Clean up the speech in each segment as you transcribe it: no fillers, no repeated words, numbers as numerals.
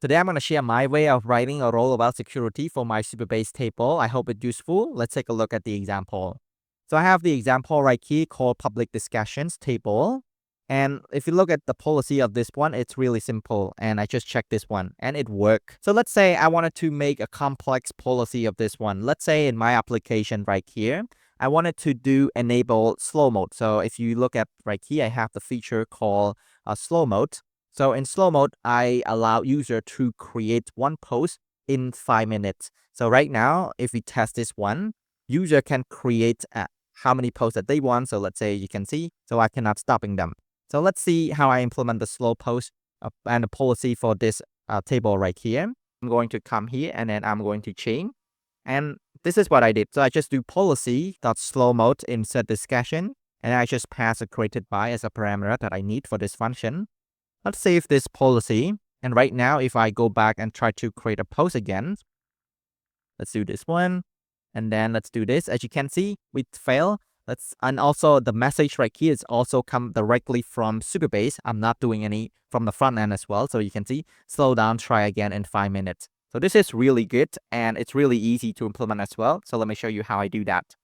Today, I'm going to share my way of writing a role about security for my Supabase table. I hope it's useful. Let's take a look at the example. So I have the example right here called public discussions table. And if you look at the policy of this one, it's really simple. And I just checked this one and it worked. So let's say I wanted to make a complex policy of this one. Let's say in my application right here, I wanted to do enable slow mode. So if you look at right here, I have the feature called slow mode. So in slow mode, I allow user to create one post in 5 minutes. So right now, if we test this one, user can create how many posts that they want. So let's say you can see, so I cannot stopping them. So let's see how I implement the slow post and the policy for this table right here. I'm going to come here and then I'm going to change. And this is what I did. So I just do policy.slow mode insert discussion. And I just pass a created by as a parameter that I need for this function. Let's save this policy. And right now, if I go back and try to create a post again, let's do this one. And then let's do this. As you can see, we fail. And also the message right here is also come directly from Supabase. I'm not doing any from the front end as well. So you can see, slow down, try again in 5 minutes. So this is really good and it's really easy to implement as well. So let me show you how I do that.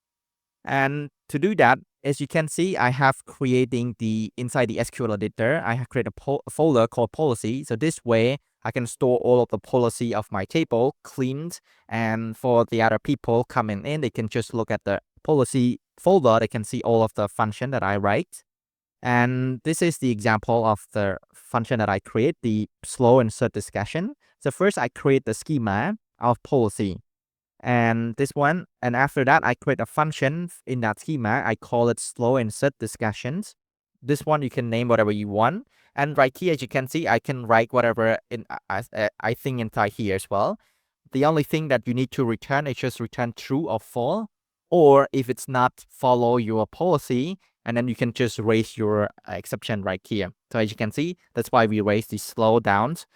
And to do that, as you can see, I have creating inside the SQL editor, I have created a folder called policy. So this way I can store all of the policy of my table cleaned. And for the other people coming in, they can just look at the policy folder. They can see all of the function that I write. And this is the example of the function that I create, the slow insert discussion. So first I create the schema of policy. And this one, and after that, I create a function in that schema. I call it slow insert discussions. This one, you can name whatever you want. And right here, as you can see, I can write whatever I think inside here as well. The only thing that you need to return is just return true or false. Or if it's not follow your policy, and then you can just raise your exception right here. So as you can see, that's why we raise the slow downs.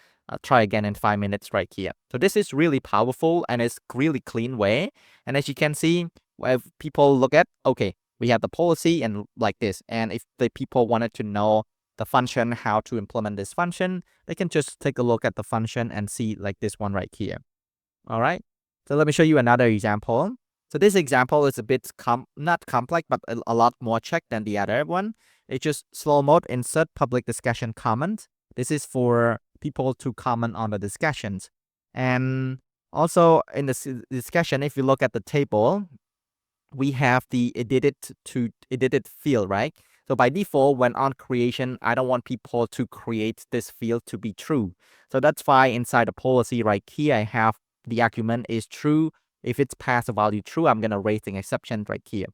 Try again in 5 minutes right here. So this is really powerful and it's really clean way. And as you can see, if people look at, okay, we have the policy and like this. And if the people wanted to know the function, how to implement this function, they can just take a look at the function and see like this one right here. All right. So let me show you another example. So this example is a bit not complex, but a lot more check than the other one. It's just slow mode insert public discussion comment. This is for people to comment on the discussions. And also in the discussion, if you look at the table, we have the edited field, right? So by default, when on creation, I don't want people to create this field to be true. So that's why inside the policy right here, I have the argument is true. If it's pass the value true, I'm going to raise an exception right here.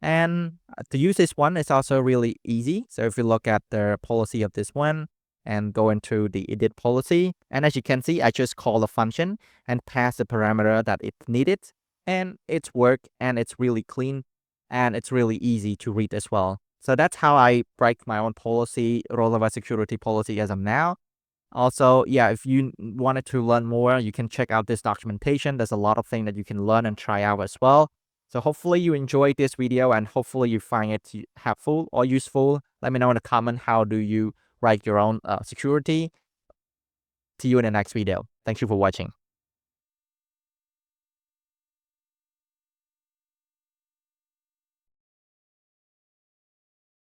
And to use this one, it's also really easy. So if you look at the policy of this one and go into the edit policy, and as you can see, I just call a function and pass the parameter that it needed. And it's work and it's really clean and it's really easy to read as well. So that's how I write my own policy, role of a security policy as of now. Also, yeah, if you wanted to learn more, you can check out this documentation. There's a lot of things that you can learn and try out as well. So hopefully you enjoyed this video and hopefully you find it helpful or useful. Let me know in the comment how do you write your own security. See you in the next video. Thank you for watching.